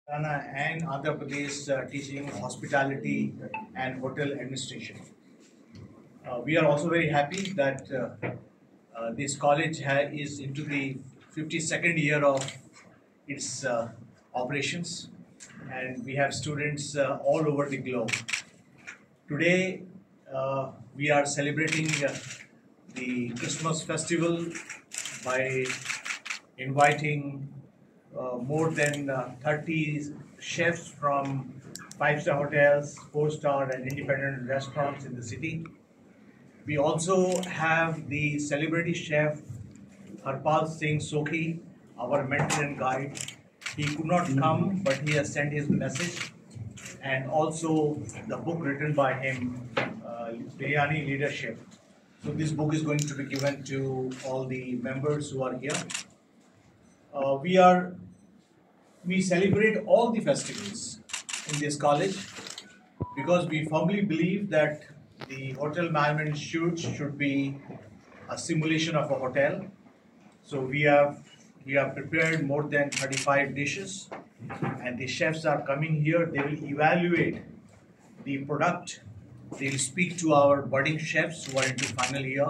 Telangana and Andhra Pradesh teaching hospitality and hotel administration. We are also very happy that this college is into the 52nd year of its operations, and we have students all over the globe. Today, we are celebrating the Christmas festival by inviting more than 30 chefs from five-star hotels, four-star, and independent restaurants in the city. We also have the celebrity chef Harpal Singh Sokhi, our mentor and guide. He could not come, but he has sent his message, and also the book written by him, Biryani Leadership. So this book is going to be given to all the members who are here. We celebrate all the festivals in this college because we firmly believe that the hotel management should be a simulation of a hotel. So we have prepared more than 35 dishes, and the chefs are coming here. They will evaluate the product. They will speak to our budding chefs who are into final year,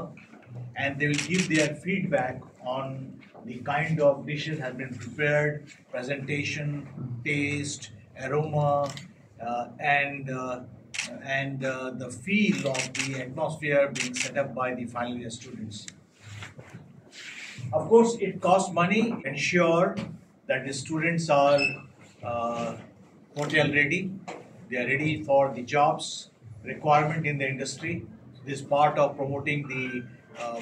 and they will give their feedback on the kind of dishes have been prepared, presentation, taste, aroma, and the feel of the atmosphere being set up by the final year students. Of course, it costs money. Ensure that the students are hotel ready. They are ready for the jobs requirement in the industry. This is part of promoting the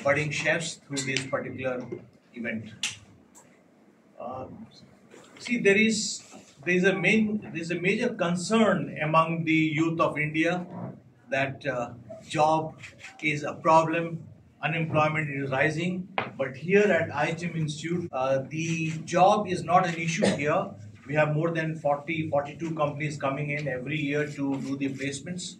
budding chefs through this particular event. Uh, See, there is a major concern among the youth of India that job is a problem, unemployment is rising. But here at IHM Institute, the job is not an issue here. We have more than 42 companies coming in every year to do the placements,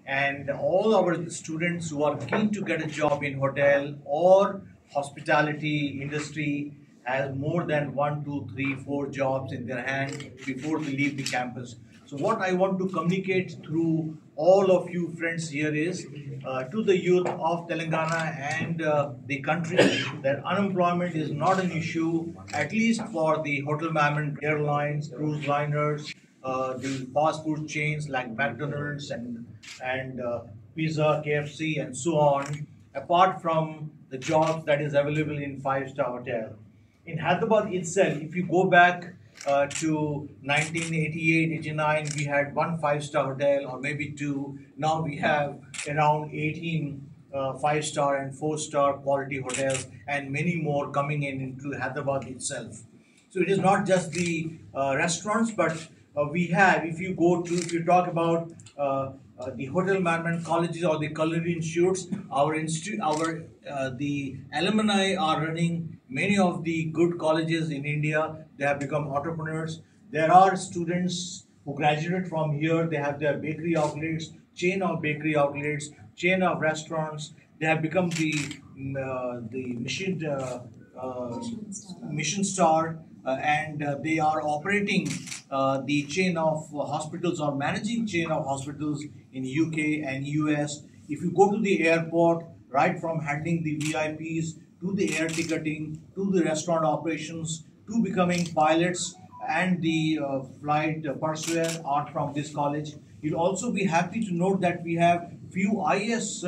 and all our students who are keen to get a job in hotel or hospitality industry has more than one, two, three, four jobs in their hand before they leave the campus. So what I want to communicate through all of you friends here is to the youth of Telangana and the country that unemployment is not an issue, at least for the hotel management, airlines, cruise liners, the fast food chains like McDonald's and Pizza, KFC, and so on. Apart from the jobs that is available in five-star hotel in Hyderabad itself, if you go back to 1988, 89, we had one five-star hotel or maybe two. Now we have around 18 five-star and four-star quality hotels and many more coming in into Hyderabad itself. So it is not just the restaurants, but we have, if you talk about the hotel management colleges or the culinary institutes, the alumni are running many of the good colleges in India. They have become entrepreneurs. There are students who graduate from here. They have their bakery outlets, chain of bakery outlets, chain of restaurants. They have become the uh, mission star, and they are operating the chain of hospitals or managing chain of hospitals in UK and US. If you go to the airport, right from handling the VIPs to the air ticketing to the restaurant operations to becoming pilots and the flight pursuer are from this college. You'll also be happy to note that we have few IAS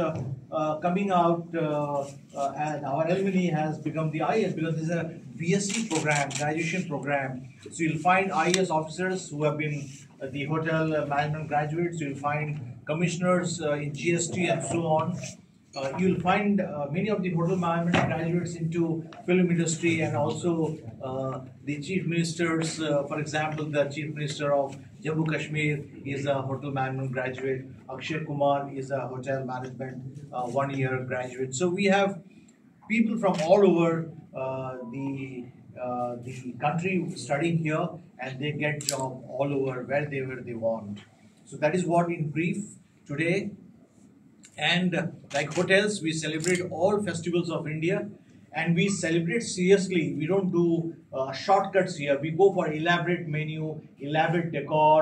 coming out, and our alumni has become the IAS because this is a BSc program, graduation program. So you'll find IAS officers who have been the hotel management graduates. You'll find commissioners in GST and so on. You'll find many of the hotel management graduates into film industry, and also the chief ministers. For example, the chief minister of Jammu Kashmir is a hotel management graduate. Akshay Kumar is a hotel management 1 year graduate. So we have people from all over the country studying here, and they get job all over wherever they want. So that is what in brief today. And like hotels, we celebrate all festivals of India, and we celebrate seriously. We don't do shortcuts here. We go for elaborate menu, elaborate decor,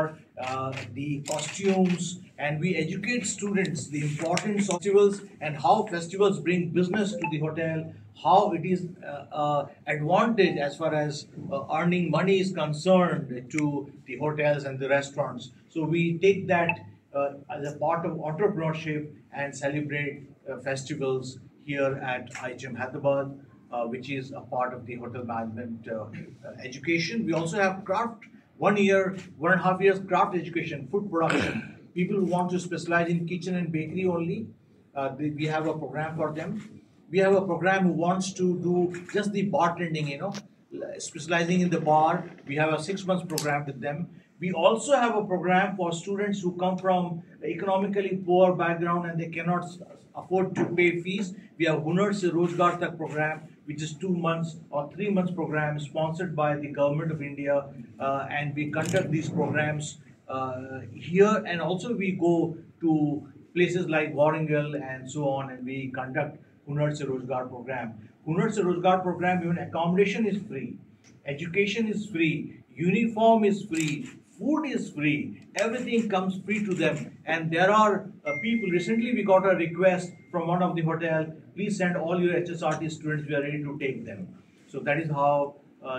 the costumes, and we educate students the importance of festivals and how festivals bring business to the hotel, how it is advantage as far as earning money is concerned to the hotels and the restaurants. So we take that as a part of entrepreneurship and celebrate festivals here at IGM Hyderabad, which is a part of the hotel management education. We also have craft, 1 year, 1.5 years craft education, food production. People who want to specialize in kitchen and bakery only, we have a program for them. We have a program who wants to do just the bartending, specializing in the bar. We have a 6 months program with them. We also have a program for students who come from economically poor background and they cannot afford to pay fees. We have Hunar Se Rozgar Tak program, which is 2 months or 3 months program sponsored by the government of India, and we conduct these programs here, and also we go to places like Warangal and so on, and we conduct Hunar Se Rozgar program. Hunar Se Rozgar program, even accommodation is free, education is free, uniform is free, food is free, everything comes free to them. And there are people, recently we got a request from one of the hotel, please send all your HSRT students, we are ready to take them. So that is how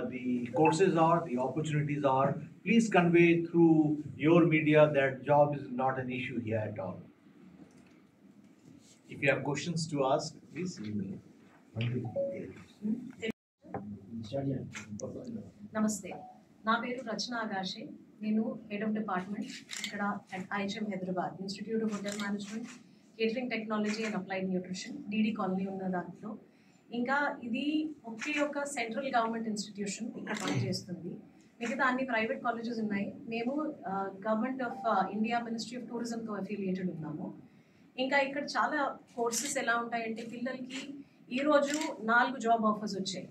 the courses are, the opportunities are. Please convey through your media that job is not an issue here at all. If you have questions to ask, please email. నమస్తే, నా పేరు రచన ఆగాషే. నేను head of department ఇక్కడ at IgM Hyderabad institute of hotel management, catering technology and applied nutrition, DD colony ఉన్న దాంట్లో. ఇంకా ఇది ఒకే ఒక సెంట్రల్ గవర్నమెంట్ ఇన్స్టిట్యూషన్ ఇక్కడ పనిచేస్తుంది. మిగతా అన్ని ప్రైవేట్ కాలేజెస్ ఉన్నాయి. మేము government of India ministry of టూరిజంతో అఫిలియేటెడ్ ఉన్నాము. ఇంకా ఇక్కడ చాలా కోర్సెస్ ఎలా ఉంటాయంటే, పిల్లలకి ఈరోజు 4 జాబ్ ఆఫర్స్ వచ్చాయి.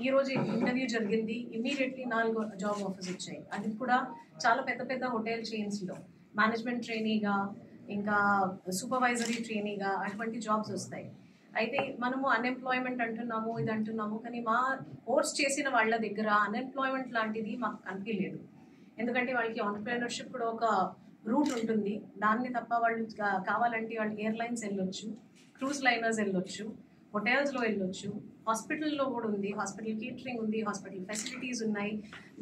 ఈరోజు ఇంటర్వ్యూ జరిగింది, ఇమ్మీడియట్లీ 4 జాబ్ ఆఫర్స్ వచ్చాయి. అది కూడా చాలా పెద్ద పెద్ద హోటల్ చైన్స్లో మేనేజ్మెంట్ ట్రైనీగా, ఇంకా సూపర్వైజరీ ట్రైనీగా అటువంటి జాబ్స్ వస్తాయి. అయితే మనము అన్ఎంప్లాయ్మెంట్ అంటున్నాము, ఇది అంటున్నాము, కానీ మా కోర్స్ చేసిన వాళ్ళ దగ్గర అన్ఎంప్లాయ్మెంట్ లాంటిది మాకు కనిపించలేదు. ఎందుకంటే వాళ్ళకి ఆంటర్‌ప్రెన్యూర్‌షిప్ కూడా ఒక రూట్ ఉంటుంది. దాన్ని తప్ప వాళ్ళు కావాలంటే వాళ్ళు ఎయిర్లైన్స్ వెళ్ళొచ్చు, క్రూజ్ లైనర్స్ వెళ్ళొచ్చు, హోటల్స్లో వెళ్ళొచ్చు, హాస్పిటల్లో కూడా ఉంది, హాస్పిటల్ కేటరింగ్ ఉంది, హాస్పిటల్ ఫెసిలిటీస్ ఉన్నాయి.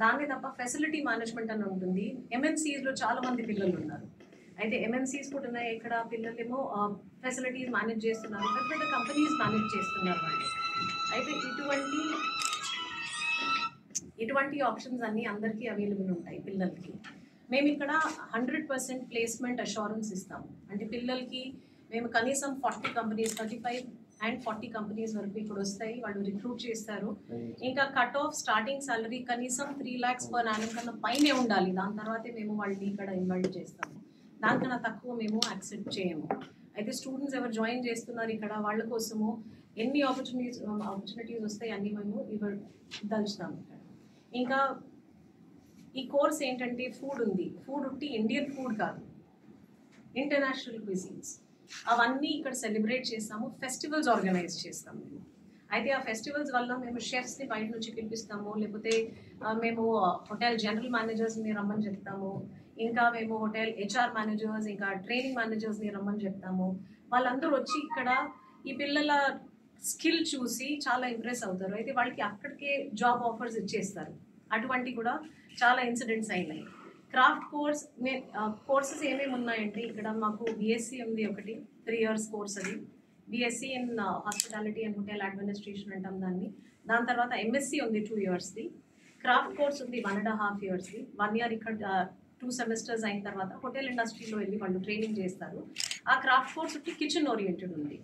దాన్ని తప్ప ఫెసిలిటీ మేనేజ్మెంట్ అని ఉంటుంది. ఎంఎన్సీస్లో చాలా మంది పిల్లలు ఉన్నారు. అయితే ఎంఎన్సీస్ కూడా ఉన్నాయి. ఇక్కడ పిల్లలేమో ఫెసిలిటీస్ మేనేజ్ చేస్తున్నారు, పెద్ద పెద్ద కంపెనీస్ మేనేజ్ చేస్తున్నారు వాళ్ళు. అయితే ఇటువంటి ఆప్షన్స్ అన్నీ అందరికీ అవైలబుల్ ఉంటాయి పిల్లలకి. మేము ఇక్కడ 100% ప్లేస్మెంట్ అష్యూరెన్స్ ఇస్తాము. అంటే పిల్లలకి మేము కనీసం 40 కంపెనీస్, 35 and 40 కంపెనీస్ వరకు ఇక్కడ వస్తాయి, వాళ్ళు రిక్రూట్ చేస్తారు. ఇంకా కట్ ఆఫ్ స్టార్టింగ్ సాలరీ కనీసం 3 lakhs per annum కన్నా పైనే ఉండాలి. దాని తర్వాతే మేము వాళ్ళని ఇక్కడ ఇన్వైట్ చేస్తాము. దానికన్నా తక్కువ మేము యాక్సెప్ట్ చేయము. అయితే స్టూడెంట్స్ ఎవరు జాయిన్ చేస్తున్నారు ఇక్కడ, వాళ్ళ కోసము ఎన్ని ఆపర్చునిటీస్ వస్తాయి అన్నీ మేము దలుచుతాము ఇక్కడ. ఇంకా ఈ కోర్స్ ఏంటంటే ఫుడ్ ఉంది. ఫుడ్ ఉట్టి ఇండియన్ ఫుడ్ కాదు, ఇంటర్నేషనల్ క్విజిన్స్ అవన్నీ ఇక్కడ సెలబ్రేట్ చేస్తాము. ఫెస్టివల్స్ ఆర్గనైజ్ చేస్తాము మేము. అయితే ఆ ఫెస్టివల్స్ వల్ల మేము షెఫ్స్ని బయట నుంచి పిలిపిస్తాము, లేకపోతే మేము హోటల్ జనరల్ మేనేజర్స్ని రమ్మని చెప్తాము, ఇంకా మేము హోటల్ హెచ్ఆర్ మేనేజర్స్, ఇంకా ట్రైనింగ్ మేనేజర్స్ని రమ్మని చెప్తాము. వాళ్ళందరూ వచ్చి ఇక్కడ ఈ పిల్లల స్కిల్ చూసి చాలా ఇంప్రెస్ అవుతారు. అయితే వాళ్ళకి అక్కడికే జాబ్ ఆఫర్స్ ఇచ్చేస్తారు. అటువంటి కూడా చాలా ఇన్సిడెంట్స్ అయినాయి. క్రాఫ్ట్ కోర్సెస్ ఏమేమి ఉన్నాయంటే, ఇక్కడ మాకు బిఎస్సి ఉంది ఒకటి, 3 years కోర్స్. అది BSc in hospitality and hotel administration అంటాం దాన్ని. దాని తర్వాత ఎంఎస్సి ఉంది 2 yearsది. క్రాఫ్ట్ కోర్స్ ఉంది 1.5 yearsది. 1 year ఇక్కడ 2 semesters అయిన తర్వాత హోటల్ ఇండస్ట్రీలో వెళ్ళి వాళ్ళు ట్రైనింగ్ చేస్తారు. ఆ క్రాఫ్ట్ కోర్స్ ఒకటి కిచెన్ ఓరియంటెడ్ ఉంది.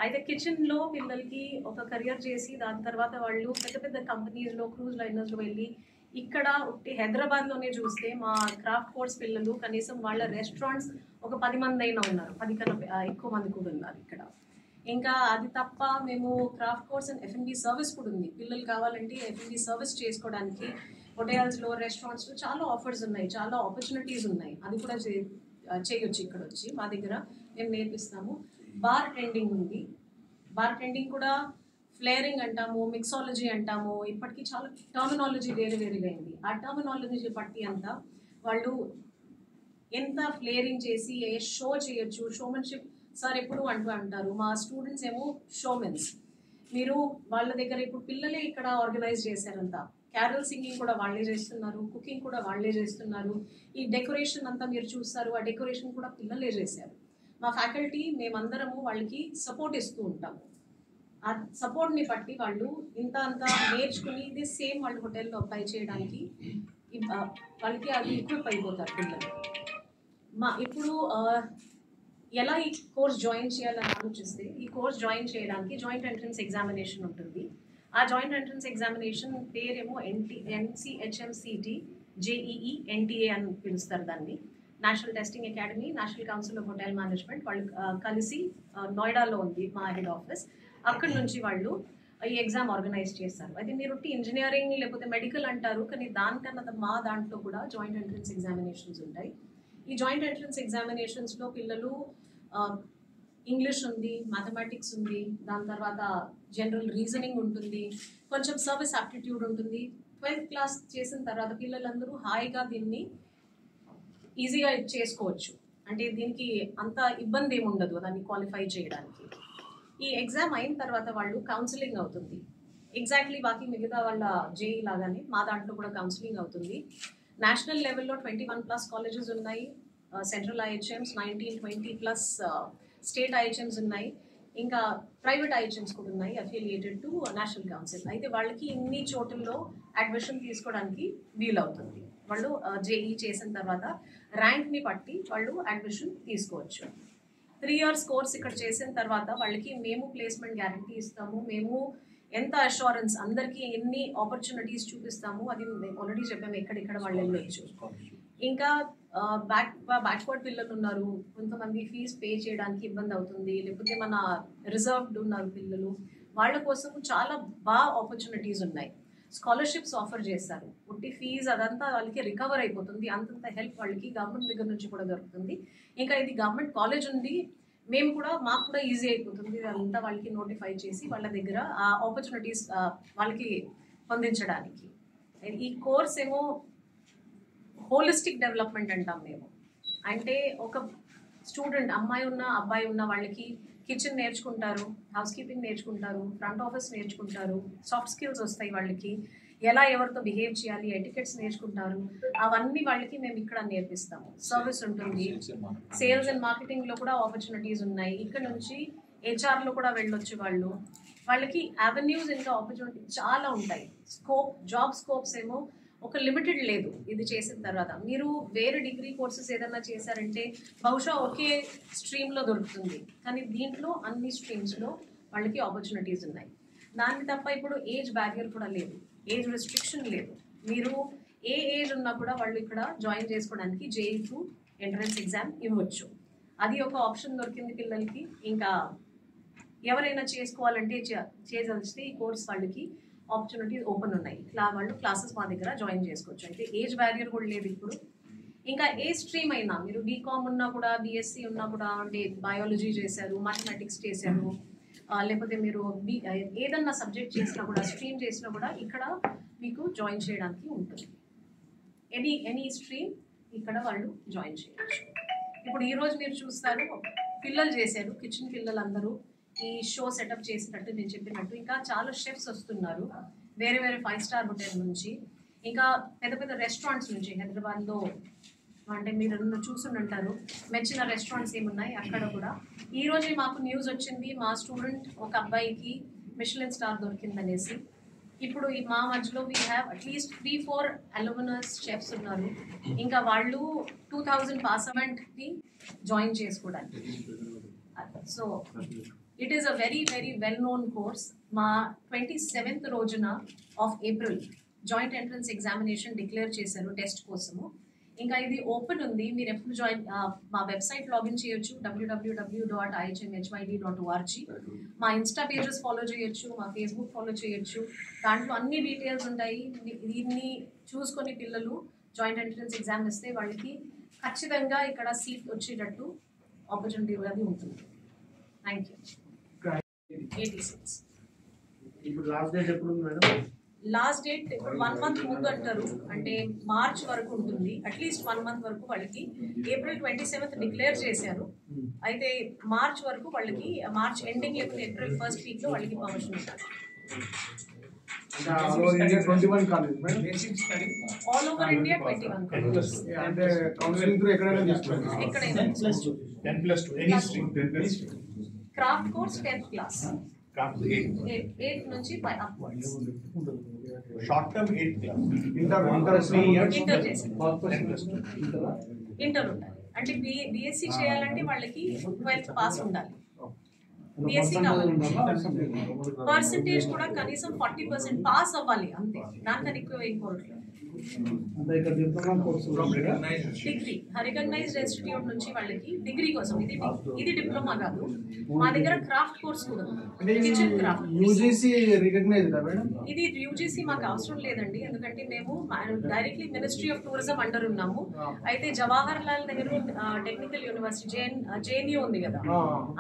అయితే కిచెన్లో పిల్లలకి ఒక కెరియర్ చేసి దాని తర్వాత వాళ్ళు పెద్ద పెద్ద కంపెనీస్లో, క్రూజ్ లైనర్స్లో వెళ్ళి, ఇక్కడ ఒకటి హైదరాబాద్లోనే చూస్తే మా క్రాఫ్ట్ కోర్స్ పిల్లలు కనీసం వాళ్ళ రెస్టారెంట్స్ ఒక 10 మంది అయినా ఉన్నారు, 10 కన్నా ఎక్కువ మంది కూడా ఉన్నారు ఇక్కడ. ఇంకా అది తప్ప మేము craft course and F&B service కూడా ఉంది. పిల్లలు కావాలంటే F&B సర్వీస్ చేసుకోవడానికి హోటల్స్లో, రెస్టారెంట్స్లో చాలా ఆఫర్స్ ఉన్నాయి, చాలా ఆపర్చునిటీస్ ఉన్నాయి. అది కూడా చేయొచ్చు ఇక్కడ వచ్చి మా దగ్గర మేము నేర్పిస్తాము. బార్ టెండింగ్ ఉంది. బార్ టెండింగ్ కూడా ఫ్లేరింగ్ అంటాము, మిక్సాలజీ అంటాము. ఇప్పటికీ చాలా టర్మినాలజీ వేరే వేరేగా అయింది. ఆ టర్మినాలజీ బట్టి అంతా వాళ్ళు ఎంత ఫ్లేరింగ్ చేసి ఏ షో చేయొచ్చు, షోమెన్షిప్ సార్ ఎప్పుడు అంటారు. మా స్టూడెంట్స్ ఏమో షోమెన్స్. మీరు వాళ్ళ దగ్గర ఇప్పుడు పిల్లలే ఇక్కడ ఆర్గనైజ్ చేశారంతా. క్యారల్ సింగింగ్ కూడా వాళ్ళే చేస్తున్నారు, కుకింగ్ కూడా వాళ్ళే చేస్తున్నారు. ఈ డెకరేషన్ అంతా మీరు చూస్తారు, ఆ డెకరేషన్ కూడా పిల్లలే చేశారు. మా ఫ్యాకల్టీ మేమందరము వాళ్ళకి సపోర్ట్ ఇస్తూ ఉంటాము. ఆ సపోర్ట్ని బట్టి వాళ్ళు ఇంత అంత నేర్చుకుని ఇది సేమ్ వాళ్ళు హోటల్లో అప్లై చేయడానికి వాళ్ళకి అది ఎక్విప్ అయిపోతారు పిల్లలు. ఇప్పుడు ఎలా ఈ కోర్స్ జాయిన్ చేయాలని ఆలోచిస్తే, ఈ కోర్స్ జాయిన్ చేయడానికి జాయింట్ ఎంట్రన్స్ ఎగ్జామినేషన్ ఉంటుంది. ఆ జాయింట్ ఎంట్రన్స్ ఎగ్జామినేషన్ పేరేమో NCHMCT JEE NTA అని పిలుస్తారు దాన్ని. National testing academy, national council of hotel management వాళ్ళు కలిసి నోయిడాలో ఉంది మా హెడ్ ఆఫీస్. అక్కడి నుంచి వాళ్ళు ఈ ఎగ్జామ్ ఆర్గనైజ్ చేస్తారు. అయితే మీరు ఇంజనీరింగ్ లేకపోతే మెడికల్ అంటారు, కానీ దానికన్నా మా దాంట్లో కూడా జాయింట్ ఎంట్రన్స్ ఎగ్జామినేషన్స్ ఉంటాయి. ఈ జాయింట్ ఎంట్రన్స్ ఎగ్జామినేషన్స్లో పిల్లలు ఇంగ్లీష్ ఉంది, మ్యాథమెటిక్స్ ఉంది, దాని తర్వాత జనరల్ రీజనింగ్ ఉంటుంది, కొంచెం సర్వీస్ ఆప్టిట్యూడ్ ఉంటుంది. 12th క్లాస్ చేసిన తర్వాత పిల్లలందరూ హాయిగా దీన్ని ఈజీగా చేసుకోవచ్చు. అంటే దీనికి అంత ఇబ్బంది ఏమి ఉండదు దాన్ని క్వాలిఫై చేయడానికి. ఈ ఎగ్జామ్ అయిన తర్వాత వాళ్ళు కౌన్సిలింగ్ అవుతుంది. ఎగ్జాక్ట్లీ బాకీ మిగతా వాళ్ళ జేఈ లాగానే మా దాంట్లో కూడా కౌన్సిలింగ్ అవుతుంది. నేషనల్ లెవెల్లో 21+ కాలేజెస్ ఉన్నాయి, సెంట్రల్ IHMs 19-20+ స్టేట్ IHMs ఉన్నాయి, ఇంకా ప్రైవేట్ IHMs కూడా ఉన్నాయి అఫిలియేటెడ్ టు నేషనల్ కౌన్సిల్. అయితే వాళ్ళకి ఇన్ని చోట్లలో అడ్మిషన్ తీసుకోవడానికి వీలవుతుంది. వాళ్ళు జేఈ చేసిన తర్వాత ర్యాంక్ని బట్టి వాళ్ళు అడ్మిషన్ తీసుకోవచ్చు. 3 years కోర్స్ ఇక్కడ చేసిన తర్వాత వాళ్ళకి మేము ప్లేస్మెంట్ గ్యారంటీ ఇస్తాము. మేము ఎంత అష్యూరెన్స్ అందరికీ ఎన్ని ఆపర్చునిటీస్ చూపిస్తాము అది ఆల్రెడీ చెప్పాము, ఎక్కడెక్కడ వాళ్ళు వెళ్ళొచ్చు. ఇంకా బ్యాక్వర్డ్ పిల్లలు ఉన్నారు, కొంతమంది ఫీజు పే చేయడానికి ఇబ్బంది అవుతుంది, లేకపోతే మన రిజర్వ్డ్ ఉన్నారు పిల్లలు, వాళ్ళ కోసం చాలా బాగా ఆపర్చునిటీస్ ఉన్నాయి. స్కాలర్షిప్స్ ఆఫర్ చేస్తారు, ఉట్టి ఫీజు అదంతా వాళ్ళకి రికవర్ అయిపోతుంది. అంతంత హెల్ప్ వాళ్ళకి గవర్నమెంట్ దగ్గర నుంచి కూడా దొరుకుతుంది. ఇంకా ఇది గవర్నమెంట్ కాలేజ్ ఉంది, మాకు కూడా ఈజీ అయిపోతుంది అదంతా వాళ్ళకి నోటిఫై చేసి వాళ్ళ దగ్గర ఆ ఆపర్చునిటీస్ వాళ్ళకి పొందించడానికి. ఈ కోర్స్ ఏమో హోలిస్టిక్ డెవలప్మెంట్ అంటాం మేము. అంటే ఒక స్టూడెంట్ అమ్మాయి ఉన్న అబ్బాయి ఉన్న వాళ్ళకి కిచెన్ నేర్చుకుంటారు, హౌస్ కీపింగ్ నేర్చుకుంటారు, ఫ్రంట్ ఆఫీస్ నేర్చుకుంటారు, సాఫ్ట్ స్కిల్స్ వస్తాయి వాళ్ళకి, ఎలా ఎవరితో బిహేవ్ చేయాలి, ఎటికెట్స్ నేర్చుకుంటారు. అవన్నీ వాళ్ళకి మేము ఇక్కడ నేర్పిస్తాము. సర్వీస్ ఉంటుంది, సేల్స్ అండ్ మార్కెటింగ్లో కూడా ఆపర్చునిటీస్ ఉన్నాయి. ఇక్కడ నుంచి HR లో కూడా వెళ్ళొచ్చు వాళ్ళకి అవెన్యూస్ ఇంకా ఆపర్చునిటీ చాలా ఉంటాయి. జాబ్ స్కోప్స్ ఏమో ఒక లిమిటెడ్ లేదు. ఇది చేసిన తర్వాత మీరు వేరే డిగ్రీ కోర్సెస్ ఏదైనా చేశారంటే బహుశా ఒకే స్ట్రీమ్లో దొరుకుతుంది, కానీ దీంట్లో అన్ని స్ట్రీమ్స్లో వాళ్ళకి ఆపర్చునిటీస్ ఉన్నాయి. దాన్ని తప్ప ఇప్పుడు ఏజ్ బ్యారియర్ కూడా లేదు, ఏజ్ రెస్ట్రిక్షన్ లేదు. మీరు ఏ ఏజ్ ఉన్నా కూడా వాళ్ళు ఇక్కడ జాయిన్ చేసుకోవడానికి JEE ఎంట్రన్స్ ఎగ్జామ్ ఇవ్వచ్చు. అది ఒక ఆప్షన్ దొరికింది పిల్లలకి. ఇంకా ఎవరైనా చేసుకోవాలంటే చేయదలిస్తే ఈ కోర్స్ వాళ్ళకి ఆపర్చునిటీస్ ఓపెన్ ఉన్నాయి. వాళ్ళు క్లాసెస్ మా దగ్గర జాయిన్ చేసుకోవచ్చు. అయితే ఏజ్ బ్యారియర్ కూడా లేదు ఇప్పుడు. ఇంకా ఏ స్ట్రీమ్ అయినా మీరు BCom ఉన్నా కూడా, BSc ఉన్నా కూడా, అంటే బయాలజీ చేశారు, మ్యాథమెటిక్స్ చేశారు, లేకపోతే మీరు ఏదన్నా సబ్జెక్ట్ చేసినా కూడా, స్ట్రీమ్ చేసినా కూడా ఇక్కడ మీకు జాయిన్ చేయడానికి ఉంటుంది. ఎనీ స్ట్రీమ్ ఇక్కడ వాళ్ళు జాయిన్ చేయవచ్చు. ఇప్పుడు ఈరోజు మీరు చూస్తారు పిల్లలు చేశారు, కిచెన్ పిల్లలందరూ ఈ షో సెటప్ చేసినట్టు నేను చెప్పినట్టు. ఇంకా చాలా షెఫ్స్ వస్తున్నారు వేరే 5-star హోటల్ నుంచి, ఇంకా పెద్ద పెద్ద రెస్టారెంట్స్ నుంచి. హైదరాబాద్లో అంటే మీరు చూసుంటారు మెచ్చిన రెస్టారెంట్స్ ఏమున్నాయి అక్కడ కూడా. ఈరోజే మాకు న్యూస్ వచ్చింది, మా స్టూడెంట్ ఒక అబ్బాయికి మిషెలిన్ స్టార్ దొరికిందనేసి. ఇప్పుడు మా మధ్యలో వీ హ్యావ్ అట్లీస్ట్ 3-4 అల్యూమినస్ షెఫ్స్ ఉన్నారు. ఇంకా వాళ్ళు 2000 పాస్మెంట్కి జాయిన్ చేసుకోవడానికి. So it is a very very well known course. మా 27th రోజున of April joint entrance examination declare చేశారు టెస్ట్ కోసము. ఇంకా ఇది ఓపెన్ ఉంది, మీరు ఎప్పుడు మా వెబ్సైట్ లాగిన్ చేయొచ్చు, www.ihmhyd.org. మా ఇన్స్టా పేజెస్ ఫాలో చేయొచ్చు, మా ఫేస్బుక్ ఫాలో చేయొచ్చు. దాంట్లో అన్ని డీటెయిల్స్ ఉంటాయి. దీన్ని చూసుకొని పిల్లలు జాయింట్ ఎంట్రన్స్ ఎగ్జామ్ ఇస్తే వాళ్ళకి ఖచ్చితంగా ఇక్కడ సీట్ వచ్చేటట్టు ఆపర్చునిటీ అది ఉంటుంది. Thank you. 86 ఇప్పుడు లాస్ట్ డేట్ ఎప్పుడు ఉంది మేడం? లాస్ట్ డేట్ ఇప్పుడు 1 month ముందు అంటారు, అంటే మార్చ్ వరకు ఉంటుంది. అట్లీస్ట్ 1 month వరకు వాళ్ళకి. April 27th డిక్లేర్ చేశారు. అయితే మార్చ్ వరకు వాళ్ళకి, మార్చ్ ఎండింగ్ లేకపోతే April 1st week లో వాళ్ళకి పర్మిషన్ ఇస్తారు. All over India 21 college madam. All over India 21 college. అంటే కౌన్సిలింగ్ త్రూ ఎక్కడైనా తీసుకోండి. ఎక్కడైనా 10+2 any stream 10+2 craft course 10th class craft 8 నుంచి upwards. Short term 8th class inter 3 years inter చేసి 10+2 ఇంటర్ ఉండాలి. అంటే బిఎస్సి చేయాలంటే వాళ్ళకి 12th పాస్ ఉండాలి. బిఎస్సి కావాలి. పర్సంటేజ్ కూడా కనీసం 40% పాస్ అవ్వాలి అంతే, దానికన్నా ఎక్కువ ఏం కోరట్లేదు. డిగ్రీ రికగ్నైజ్డ్ ఇన్స్టిట్యూట్ నుంచి వాళ్ళకి డిగ్రీ కోసం, ఇది డిప్లొమా కాదు. మా దగ్గర క్రాఫ్ట్ కోర్స్ కూడా ఉంది, kitchen craft. UGC recognised madam? ఇది యూజీసీ మాకు అవసరం లేదండి, ఎందుకంటే మేము directly ministry of tourism under ఉన్నాము. అయితే Jawahar Lal Nehru technical university JNU ఉంది కదా,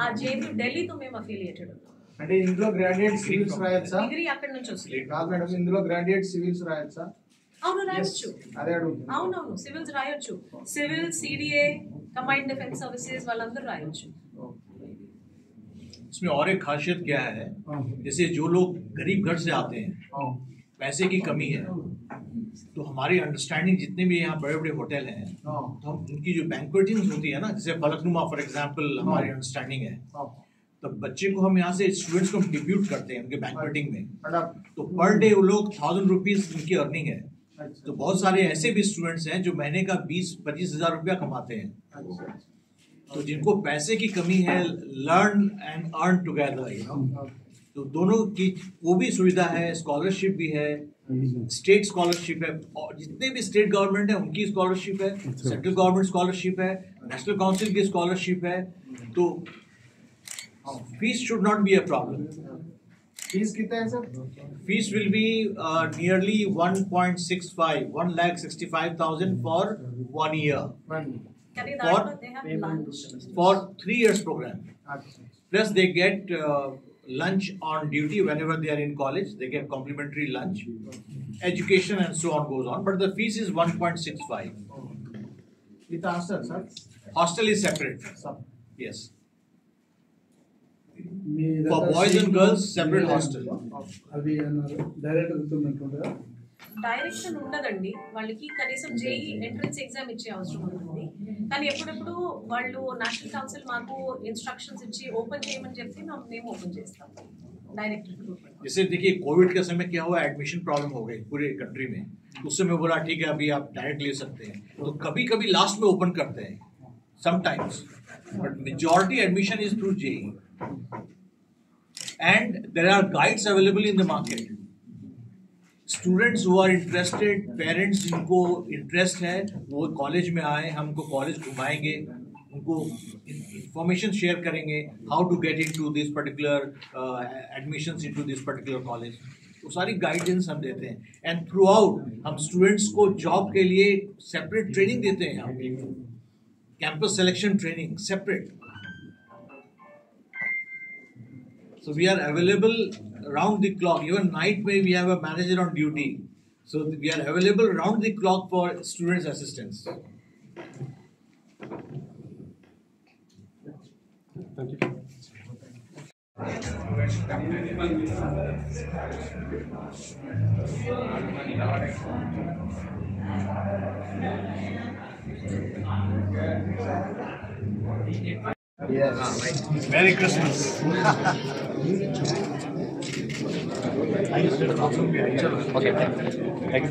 ఆ జేఎన్యూ ఢిల్లీతో మేము అఫిలియేటెడ్ ఉన్నాం. అంటే ఇందులో గ్రాడ్యుయేట్ సివిల్స్ రాయొచ్చా? డిగ్రీ అక్కడ నుంచి వస్తుంది కాదు మేడం, ఇందులో గ్రాడ్యుయేట్ సివిల్స్ రాయొచ్చా? అవును రాయొచ్చు. అదే అడుగుతున్నా. అవునవును సివిల్స్ రాయొచ్చు. Civil, CDA, combined defence services వాళ్ళందరూ రాయొచ్చు. इसमें और एक खासियत क्या है, जैसे जो लोग गरीब घर से आते हैं, पैसे की कमी है, तो हमारी अंडरस्टैंडिंग जितने भी यहाँ बड़े बड़े होटल हैं, तो हम उनकी जो बैंक्वेटिंग्स होती है ना, जैसे फलकनुमा फॉर एग्जांपल हमारी अंडरस्टैंडिंग है, तो बच्चे को हम यहाँ से स्टूडेंट्स को हम डिप्यूट करते हैं उनके बैंक्वेटिंग में, तो पर डे वो लोग 1000 रुपीज उनकी अर्निंग है। तो बहुत सारे ऐसे भी स्टूडेंट्स हैं जो महीने का 20-25 हजार रुपया कमाते हैं। तो जिनको पैसे की कमी है, learn and earn together, you know, तो दोनों की वो भी सुविधा है, स्कॉलरशिप भी है, स्टेट स्कॉलरशिप है, और जितने भी स्टेट गवर्नमेंट है उनकी स्कॉलरशिप है, सेंट्रल गवर्नमेंट स्कॉलरशिप है, नेशनल काउंसिल की स्कॉलरशिप है। तो fees should not be a problem. Fees कितना है sir? Fees will be nearly 1,65,000 for 1 year కానీ దాంట్లో they have lunch. for 3 years program. Plus they get lunch on duty whenever they are in college. They get complimentary lunch, education and so on goes on. But the fees is 1.65. With hostel sir? Hostel is separate. Yes. For boys and girls, separate hostel. అది direct direction ఉండదండి వాళ్ళకి, కనీసం JEE entrance exam ఇచ్చే అవసరం ఉంటుంది. కానీ ఎప్పుడెప్పుడు వాళ్ళు నేషనల్ కౌన్సిల్ మాకు ఇన్స్ట్రక్షన్స్ ఇచ్చి ఓపెన్ చేయమని చెప్తే మేము ఓపెన్ చేస్తాం डायरेक्ट रिक्रूटमेंट। जैसे देखिए कोविड के समय क्या हुआ, एडमिशन प्रॉब्लम हो गई पूरे कंट्री में, उस समय बोला ठीक है अभी आप डायरेक्ट ले सकते हैं, तो कभी कभी लास्ट में ओपन करते हैं sometimes, but majority admission is through JEE and there are guides available in the market. Students who are interested, parents जिनको इंटरेस्ट है वो कॉलेज में आए, हमको कॉलेज घुमाएंगे, उनको इंफॉर्मेशन शेयर करेंगे how to get into this particular admissions into this particular college, वो सारी गाइडेंस हम देते हैं। एंड थ्रू आउट हम स्टूडेंट्स को जॉब के लिए सेपरेट ट्रेनिंग देते हैं, यहाँ पे campus selection training separate. So we are available round the clock, even night may we have a manager on duty, so we are available round the clock for students assistance. Thank you. Yes. Merry Christmas. Okay. Thank you.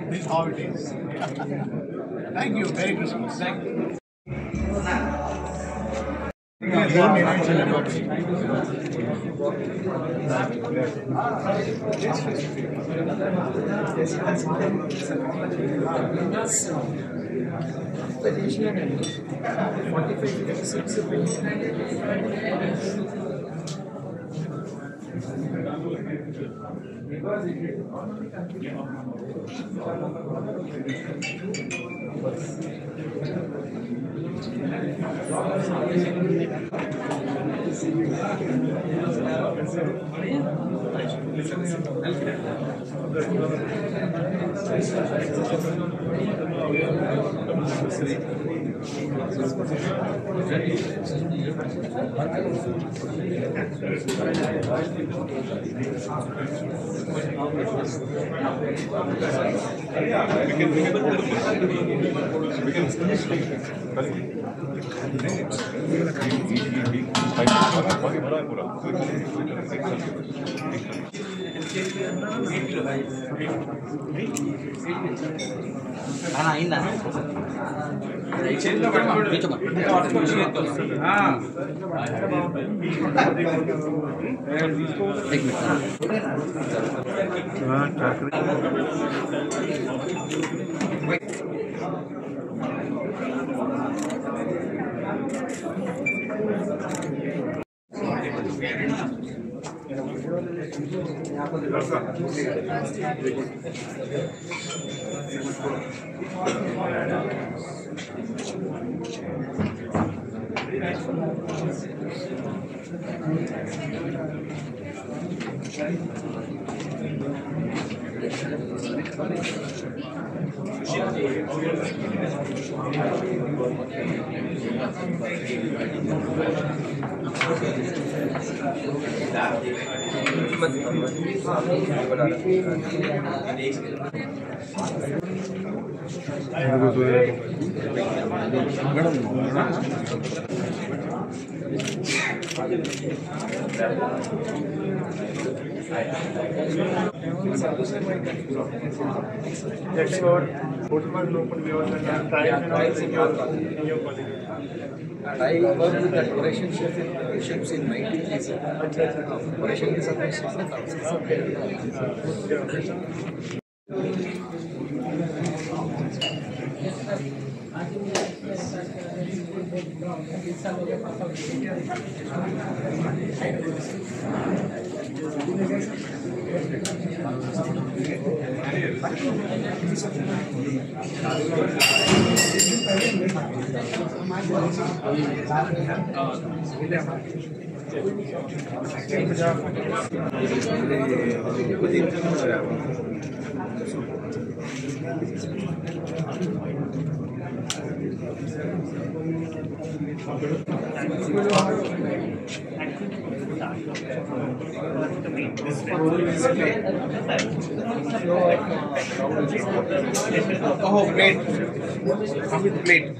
This is how it is. Thank you. Merry Christmas. Thank you. అయిందా I worked with that relationships in 90s. Operation is oh, plate. Come with plate.